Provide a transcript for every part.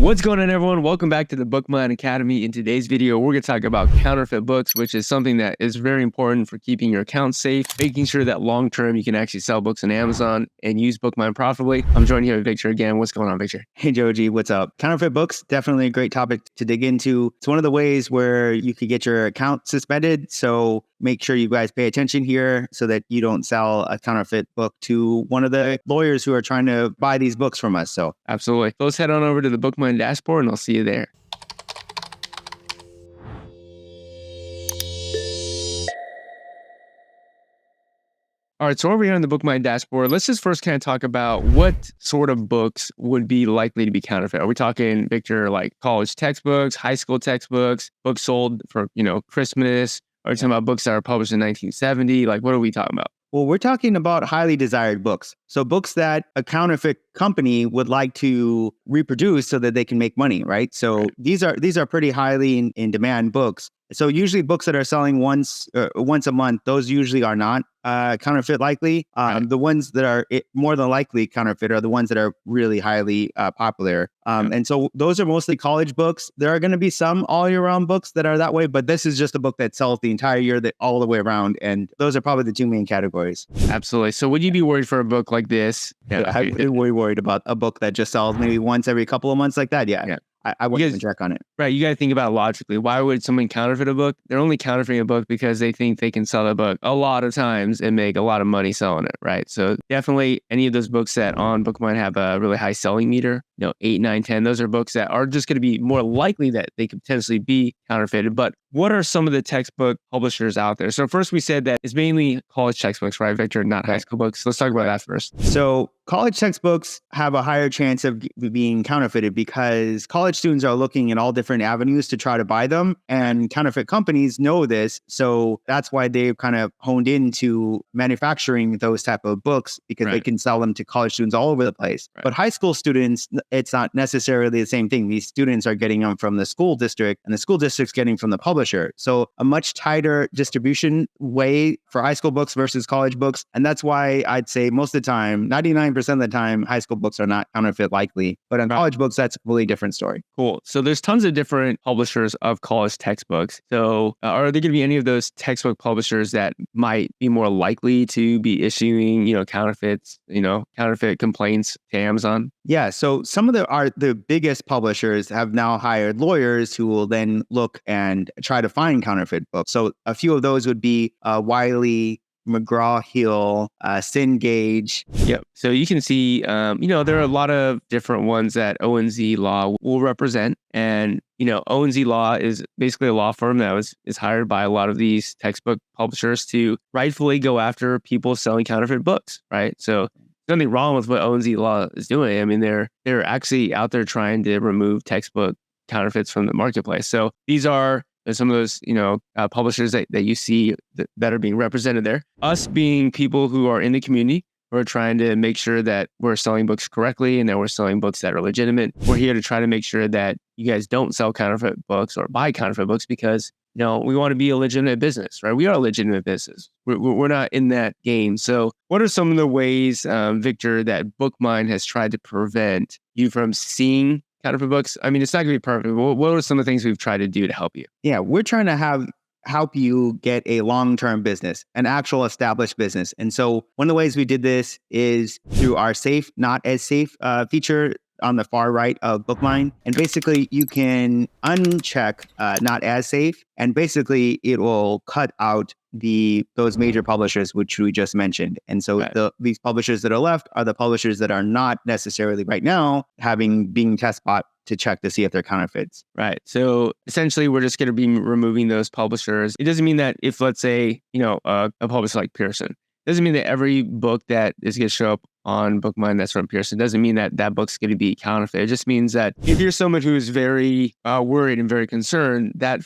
What's going on, everyone? Welcome back to the BookMine Academy. In today's video, we're going to talk about counterfeit books, which is something that is very important for keeping your account safe, making sure that long-term you can actually sell books on Amazon and use BookMine profitably. I'm joined here with Victor again. What's going on, Victor? Hey, Joji, what's up? Counterfeit books, definitely a great topic to dig into. It's one of the ways where you could get your account suspended. So make sure you guys pay attention here so that you don't sell a counterfeit book to one of the lawyers who are trying to buy these books from us. So absolutely. So let's head on over to the BookMine dashboard and I'll see you there. All right, so over here on the BookMine dashboard, let's just first kind of talk about what sort of books would be likely to be counterfeit. Are we talking, Victor, like college textbooks, high school textbooks, books sold for, Christmas? Are we talking about books that are published in 1970? Like, what are we talking about? Well, we're talking about highly desired books. So books that a counterfeit company would like to reproduce so that they can make money, right? So these are pretty highly in demand books. So usually books that are selling once a month, those usually are not counterfeit likely. The ones that are more than likely counterfeit are the ones that are really highly popular. And so those are mostly college books. There are going to be some all year round books that are that way, but this is just a book that sells the entire year, all the way around. And those are probably the two main categories. Absolutely. So would you be worried for a book like this? I'd be worried about a book that just sells maybe once every couple of months like that. Yeah. I wouldn't even check on it. Right. You got to think about it logically. Why would someone counterfeit a book? They're only counterfeiting a book because they think they can sell the book a lot of times and make a lot of money selling it. Right. So definitely any of those books that on BookMine have a really high selling meter, 8, 9, 10, those are books that are just going to be more likely that they could potentially be counterfeited. But what are some of the textbook publishers out there? So first we said that it's mainly college textbooks, right, Victor, not high school books. Let's talk about that first. So college textbooks have a higher chance of being counterfeited because college students are looking at all different avenues to try to buy them. And counterfeit companies know this. So that's why they've kind of honed into manufacturing those type of books because they can sell them to college students all over the place. But high school students, it's not necessarily the same thing. These students are getting them from the school district and the school district's getting from the publisher. So a much tighter distribution way for high school books versus college books. And that's why I'd say most of the time, 99% of the time, high school books are not counterfeit likely. But on college books, that's a completely different story. Cool. So there's tons of different publishers of college textbooks. So are there going to be any of those textbook publishers that might be more likely to be issuing, counterfeits, counterfeit complaints to Amazon? Yeah. So some of the biggest publishers have now hired lawyers who will then look and try to find counterfeit books. So a few of those would be Wiley, McGraw-Hill, Cengage. Yep. So you can see, there are a lot of different ones that O&Z Law will represent. And, O&Z Law is basically a law firm that is hired by a lot of these textbook publishers to rightfully go after people selling counterfeit books, right? So there's nothing wrong with what O&Z Law is doing. I mean, they're actually out there trying to remove textbook counterfeits from the marketplace. So these are some of those, publishers that you see that are being represented there. Us being people who are in the community, we're trying to make sure that we're selling books correctly and that we're selling books that are legitimate. We're here to try to make sure that you guys don't sell counterfeit books or buy counterfeit books because, we want to be a legitimate business, right? We are a legitimate business. We're not in that game. So what are some of the ways, Victor, that BookMine has tried to prevent you from seeing counterfeit books? I mean, it's not going to be perfect. But what are some of the things we've tried to do to help you? Yeah, we're trying to help you get a long-term business, an actual established business. And so one of the ways we did this is through our safe, not as safe feature on the far right of BookMine. And basically you can uncheck not as safe. And basically it will cut out those major publishers, which we just mentioned. And so these publishers that are left are the publishers that are not necessarily right now being test bought to check to see if they're counterfeits. Right. So essentially we're just going to be removing those publishers. It doesn't mean that if, let's say, a publisher like Pearson, doesn't mean that every book that is going to show up on BookMine that's from Pearson doesn't mean that that book's going to be counterfeit. It just means that if you're someone who's very worried and very concerned, that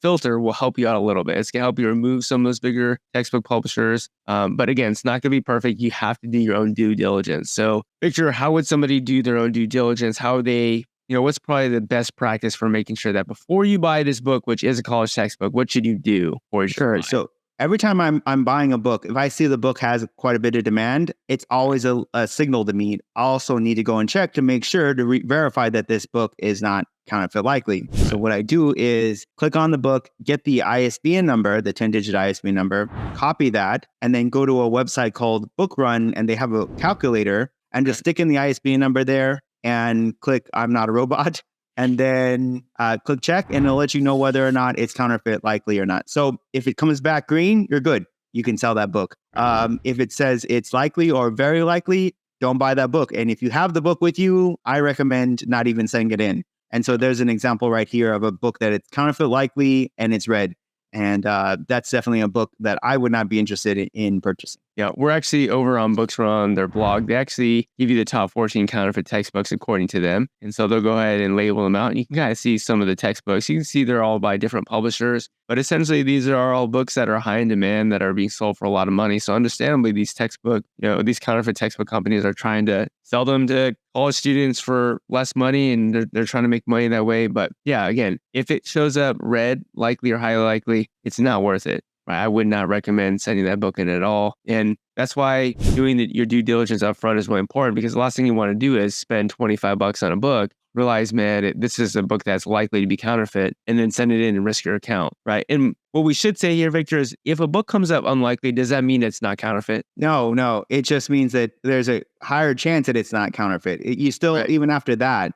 filter will help you out a little bit. It's going to help you remove some of those bigger textbook publishers. But again, it's not going to be perfect. You have to do your own due diligence. So, Victor, how would somebody do their own due diligence? How would they, what's probably the best practice for making sure that before you buy this book, which is a college textbook, what should you do? Sure. So every time I'm buying a book, if I see the book has quite a bit of demand, it's always a signal to me. I also need to go and check to make sure to verify that this book is not counterfeit likely. So what I do is click on the book, get the ISBN number, the 10-digit ISBN number, copy that, and then go to a website called Booksrun, and they have a calculator, and just stick in the ISBN number there and click I'm not a robot. And then click check, and it'll let you know whether or not it's counterfeit likely or not. So if it comes back green, you're good. You can sell that book. If it says it's likely or very likely, don't buy that book. And if you have the book with you, I recommend not even sending it in. And so there's an example right here of a book that it's counterfeit likely and it's red. And that's definitely a book that I would not be interested in purchasing. Yeah, we're actually over on Booksrun, their blog. They actually give you the top 14 counterfeit textbooks according to them. And so they'll go ahead and label them out. And you can kind of see some of the textbooks. You can see they're all by different publishers. But essentially, these are all books that are high in demand that are being sold for a lot of money. So understandably, these counterfeit textbook companies are trying to sell them to college students for less money, and they're trying to make money that way. But yeah, again, if it shows up red, likely or highly likely, it's not worth it. Right? I would not recommend sending that book in at all. And that's why doing your due diligence up front is really important, because the last thing you want to do is spend $25 on a book, realize, man, this is a book that's likely to be counterfeit, and then send it in and risk your account, right? And what we should say here, Victor, is if a book comes up unlikely, does that mean it's not counterfeit? No. It just means that there's a higher chance that it's not counterfeit. You still, right, even after that,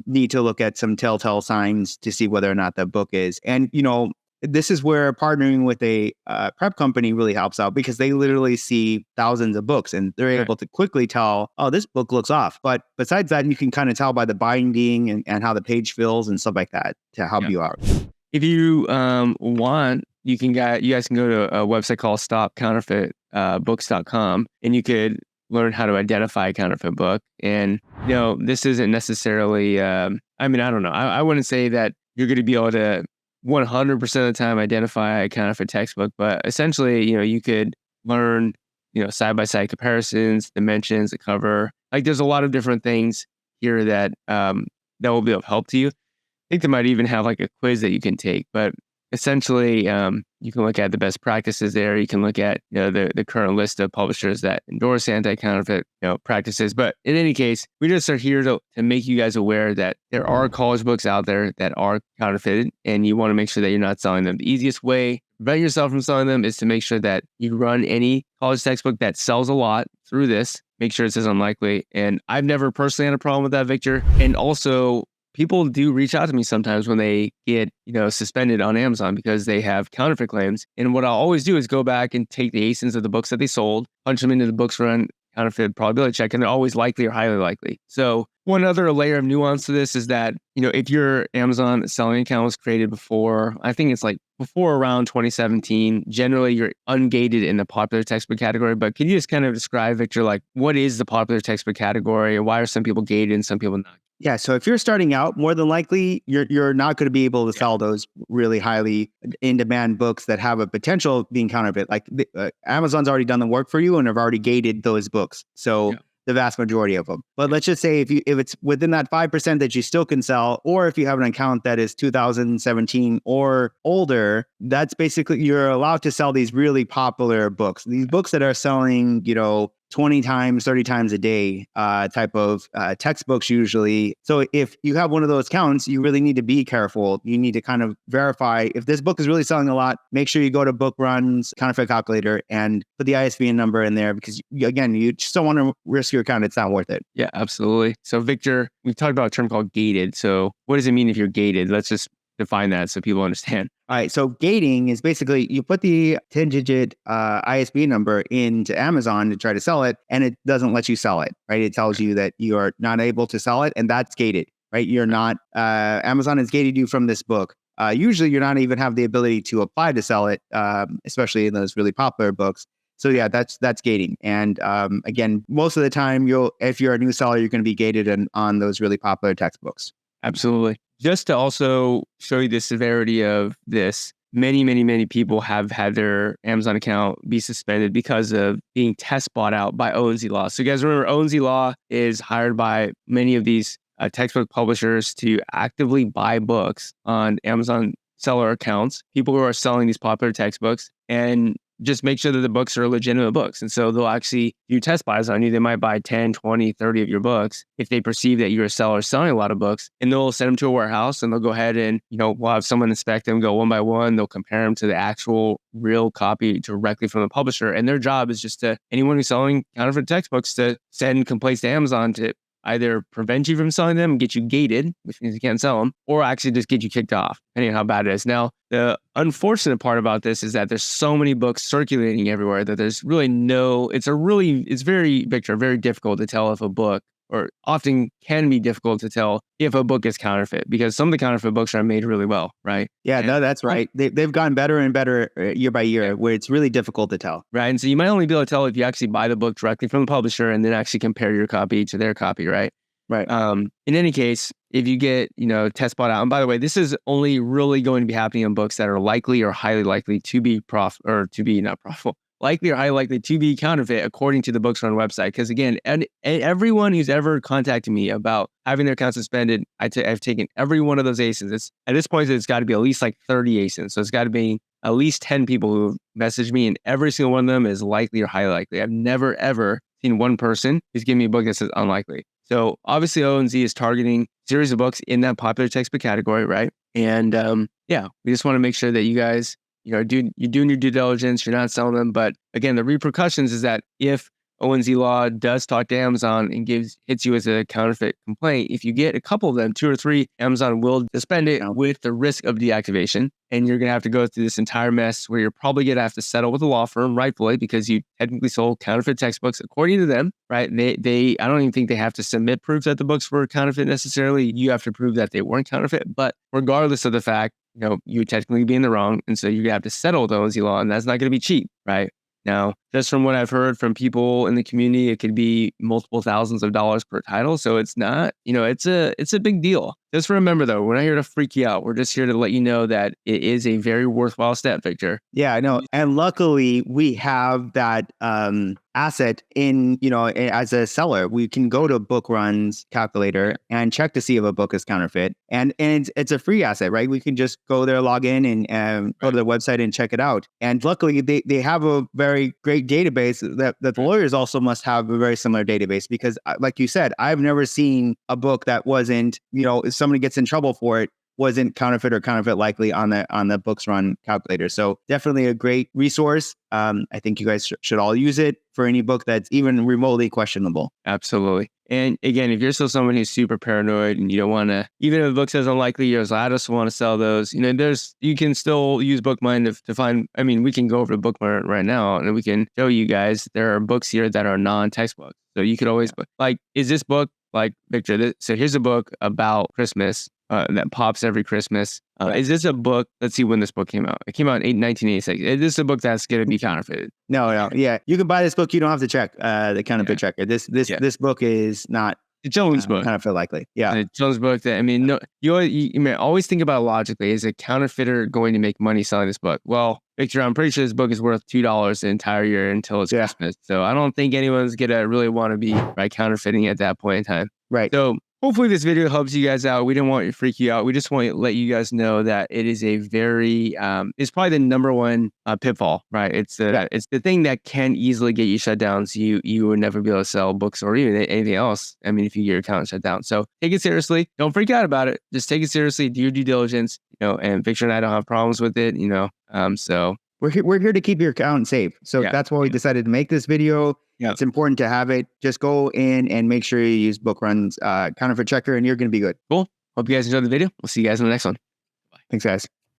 need to look at some telltale signs to see whether or not the book is. And, this is where partnering with a prep company really helps out, because they literally see thousands of books and they're able to quickly tell, oh, this book looks off. But besides that, you can kind of tell by the binding and how the page fills and stuff like that to help you out. If you want, you guys can go to a website called stopcounterfeitbooks.com, and you could learn how to identify a counterfeit book. And, this isn't necessarily, I don't know. I wouldn't say that you're going to be able to 100% of the time identify a counterfeit textbook, but essentially, you could learn, side-by-side comparisons, dimensions, the cover. Like, there's a lot of different things here that will be of help to you. I think they might even have like a quiz that you can take, but essentially, you can look at the best practices there. You can look at the current list of publishers that endorse anti-counterfeit practices. But in any case, we just are here to make you guys aware that there are college books out there that are counterfeited, and you want to make sure that you're not selling them. The easiest way to prevent yourself from selling them is to make sure that you run any college textbook that sells a lot through this. Make sure it says unlikely. And I've never personally had a problem with that, Victor. And also, people do reach out to me sometimes when they get, suspended on Amazon because they have counterfeit claims. And what I'll always do is go back and take the ASINs of the books that they sold, punch them into the Booksrun counterfeit probability check, and they're always likely or highly likely. So one other layer of nuance to this is that, if your Amazon selling account was created before, I think it's like before around 2017, generally you're ungated in the popular textbook category. But can you just kind of describe, Victor, like what is the popular textbook category, and why are some people gated and some people not? Yeah, so if you're starting out, more than likely, you're not going to be able to sell those really highly in-demand books that have a potential of being counterfeit. Like Amazon's already done the work for you and have already gated those books. So the vast majority of them. But let's just say if it's within that 5% that you still can sell, or if you have an account that is 2017 or older, that's basically, you're allowed to sell these really popular books. These books that are selling, 20 times, 30 times a day type of textbooks usually. So if you have one of those accounts, you really need to be careful. You need to kind of verify if this book is really selling a lot. Make sure you go to Bookrun's counterfeit calculator and put the ISBN number in there, because again, you just don't want to risk your account. It's not worth it. Yeah, absolutely. So Victor, we've talked about a term called gated. So what does it mean if you're gated? Let's just define that so people understand. All right. So gating is basically you put the 10-digit ISBN number into Amazon to try to sell it, and it doesn't let you sell it, right? It tells you that you are not able to sell it, and that's gated, right? You're not, Amazon has gated you from this book. Usually you're not even have the ability to apply to sell it, especially in those really popular books. So yeah, that's gating. And again, most of the time, if you're a new seller, you're going to be gated on those really popular textbooks. Absolutely. Just to also show you the severity of this, many people have had their Amazon account be suspended because of being test bought out by O&Z Law. So you guys remember, O&Z Law is hired by many of these textbook publishers to actively buy books on Amazon seller accounts, people who are selling these popular textbooks, and just make sure that the books are legitimate books. And so they'll actually do test buys on you. They might buy 10, 20, 30 of your books if they perceive that you're a seller selling a lot of books, and they'll send them to a warehouse and they'll go ahead and, we'll have someone inspect them, go one by one. They'll compare them to the actual real copy directly from the publisher. And their job is just anyone who's selling counterfeit textbooks to send complaints to Amazon to either prevent you from selling them and get you gated, which means you can't sell them, or actually just get you kicked off, depending on how bad it is. Now, the unfortunate part about this is that there's so many books circulating everywhere that there's really it's very, Victor, very difficult to tell if a book, or often can be difficult to tell if a book is counterfeit, because some of the counterfeit books are made really well, right? Yeah, no, that's right. They've gotten better and better year by year, where it's really difficult to tell. Right. And so you might only be able to tell if you actually buy the book directly from the publisher and then actually compare your copy to their copy, right? Right. In any case, if you get, test bought out, and by the way, this is only really going to be happening on books that are likely or highly likely to be not profitable. Likely or highly likely to be counterfeit, according to the Booksrun website. Because again, and everyone who's ever contacted me about having their account suspended, I've taken every one of those ASINs. At this point, it's got to be at least like 30 ASINs. So it's got to be at least 10 people who messaged me, and every single one of them is likely or highly likely. I've never, ever seen one person who's giving me a book that says unlikely. So obviously, ONZ is targeting a series of books in that popular textbook category, right? And we just want to make sure that you guys, you're doing your due diligence, you're not selling them. But again, the repercussions is that if ONZ law does talk to Amazon and hits you as a counterfeit complaint, if you get a couple of them, 2 or 3, Amazon will suspend it with the risk of deactivation. And you're going to have to go through this entire mess where you're probably going to have to settle with a law firm, rightfully, because you technically sold counterfeit textbooks according to them, right? I don't even think they have to submit proof that the books were counterfeit necessarily. You have to prove that they weren't counterfeit. But regardless of the fact, you technically be in the wrong. And so you're going to have to settle with ONZ law, and that's not going to be cheap, right? Now, just from what I've heard from people in the community, it could be multiple thousands of dollars per title. So it's not, it's a big deal. Just remember, though, we're not here to freak you out. We're just here to let you know that it is a very worthwhile step, Victor. Yeah, I know. And luckily, we have that asset in, as a seller. We can go to Bookrun's calculator and check to see if a book is counterfeit. And it's a free asset, right? We can just go there, log in, and go to the website and check it out. And luckily, they have a very great database that the lawyers also must have a very similar database, because like you said, I've never seen a book that wasn't, if somebody gets in trouble for it, wasn't counterfeit or counterfeit likely on the Booksrun calculator. So definitely a great resource. I think you guys should all use it for any book that's even remotely questionable. Absolutely. And again, if you're still someone who's super paranoid and you don't want to, even if the book says unlikely, you're like, I just want to sell those. You can still use BookMine to find. I mean, we can go over to BookMine right now and we can show you guys there are books here that are non-textbooks. So you could always is this book like Victor? So here's a book about Christmas. That pops every Christmas. Is this a book? Let's see when this book came out. It came out in 1986. Is this a book that's going to be counterfeited? No. Yeah. You can buy this book. You don't have to check the counterfeit checker. This book is not a children's book. Counterfeit likely. Yeah. A children's book that, no, you always think about it logically. Is a counterfeiter going to make money selling this book? Well, Victor, I'm pretty sure this book is worth $2 the entire year until it's Christmas. So I don't think anyone's going to really want to be counterfeiting at that point in time. Right. So hopefully this video helps you guys out. We didn't want to freak you out. We just want to let you guys know that it is a very, it's probably the number one pitfall, right? It's the thing that can easily get you shut down. So you would never be able to sell books or even anything else. I mean, if you get your account shut down. So take it seriously. Don't freak out about it. Just take it seriously. Do your due diligence, and Victor and I don't have problems with it, so. We're here to keep your account safe. So that's why we decided to make this video. Yeah. It's important to have it. Just go in and make sure you use Bookrun's counterfeit checker, and you're going to be good. Cool. Hope you guys enjoyed the video. We'll see you guys in the next one. Bye. Thanks, guys.